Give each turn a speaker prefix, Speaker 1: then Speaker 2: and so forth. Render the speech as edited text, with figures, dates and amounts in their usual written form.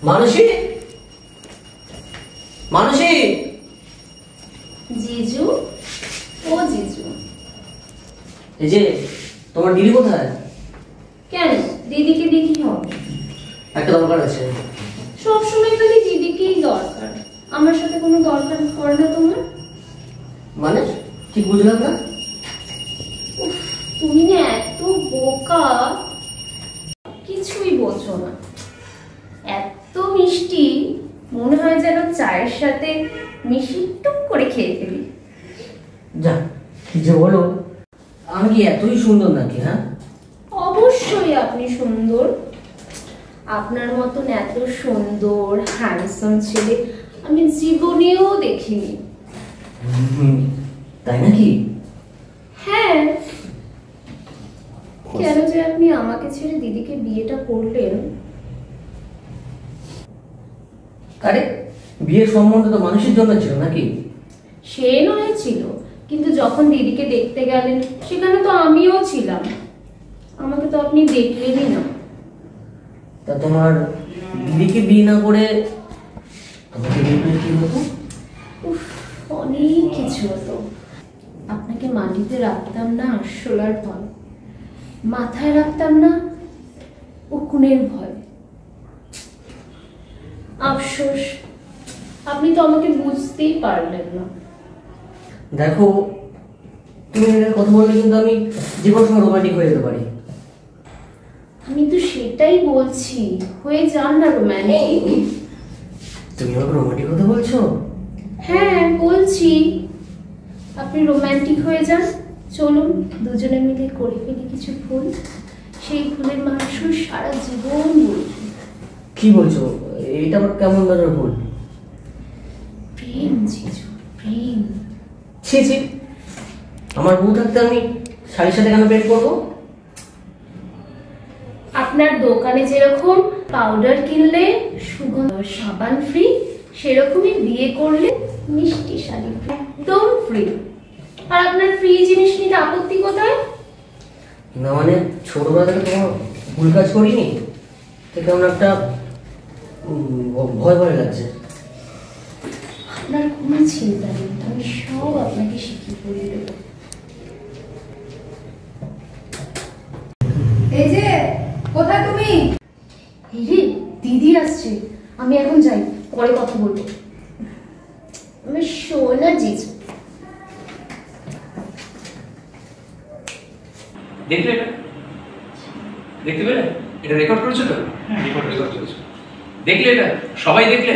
Speaker 1: মানসী, মানসী।
Speaker 2: জিজু, ও জিজু।
Speaker 1: এই যে তোমার দিদি কোথায়?
Speaker 2: কেন, দিদিকে দেখি হবে?
Speaker 1: একটা দরকার আছে।
Speaker 2: সবসময় খালি দিদিকেই দরকার, আমার সাথে কোনো দরকার পড়ে না তোমার?
Speaker 1: মানে ঠিক বুঝলাম না।
Speaker 2: তুমি না এত বোকা, কিছুই বোঝো না। এত মিষ্টি, মনে হয় যেন চায়ের সাথে মিষ্টি টুক করে খেয়ে ফেলি।
Speaker 1: যা কি যে বলো, আমি কি এতই সুন্দর নাকি? হ্যাঁ,
Speaker 2: অবশ্যই আপনি সুন্দর। আপনার মতন এত সুন্দর হ্যান্ডসাম ছেলে আমি জীবনেও দেখিনি।
Speaker 1: তাই নাকি?
Speaker 2: হ্যাঁ। কেন যে আপনি আমাকে ছেড়ে দিদিকে বিয়েটা করলেন?
Speaker 1: আরে বিয়ের সম্বন্ধ তো মানুষের জন্য ছিল নাকি?
Speaker 2: সে নয় ছিল, কিন্তু যখন দিদিকে দেখতে গেলেন সেখানে তো আমিও ছিলাম, আমাকে তো আপনি দেখলেনই না।
Speaker 1: তা তোমার দিদিকে বিয়ে না করে তোমাকে বিয়ে করে কি হতো?
Speaker 2: উফ, অনেক কিছু হতো। আপনাকে মাটিতে রাখতাম না আরশোলার ভয়, মাথায় রাখতাম না উকুনের ভয়। আফসোস, আপনি তো আমাকে বুঝতেই পারলেন না।
Speaker 1: দেখো, তুমি কথা বললে কিন্তু আমি জীবন সময় রোমান্টিক হয়ে যেতে পারি।
Speaker 2: আমি তো সেটাই বলছি, হয়ে যান না রোম্যান্টিক।
Speaker 1: তুমি আমাকে রোমান্টিক হতে বলছো?
Speaker 2: হ্যাঁ বলছি, আপনি রোম্যান্টিক হয়ে যান। চলুন দুজনে মিলে করে ফেলি কিছু ফুল, সেই ফুলের মানুষ সারা জীবন বলবে।
Speaker 1: কি বলছো? এটা আবার কেমন ধরনের ভুল?
Speaker 2: প্রেম জিজু, প্রেম।
Speaker 1: ছি ছি, আমার বউ থাকতে আমি শাড়ির সাথে কেন প্রেম করবো?
Speaker 2: আপনার দোকানে যেরকম পাউডার কিনলে সুগন্ধ সাবান ফ্রি, সেরকমই বিয়ে করলে মিষ্টি শাড়ি একদম ফ্রি। আর আপনার ফ্রি জিনিস নিতে আপত্তি কোথায়?
Speaker 1: না মানে ছোটবেলা থেকে তোমার ভুল কাজ করিনি, তো কেমন একটা ভয় ভয় লাগছে।
Speaker 2: আপনার কোনো চিন্তা নেই, আমি সব আপনাকে শিখিয়ে পড়িয়ে দেবো।
Speaker 3: এই যে কোথায় তুমি?
Speaker 2: এই রে, দিদি আসছে, আমি এখন যাই, পরে কথা বলবো। আমি সোনা জিজু।
Speaker 4: দেখলে এটা? দেখতে পেলে? এটা রেকর্ড করেছো তো? হ্যাঁ, রেকর্ড করেছো। দেখলে এটা? সবাই দেখলে?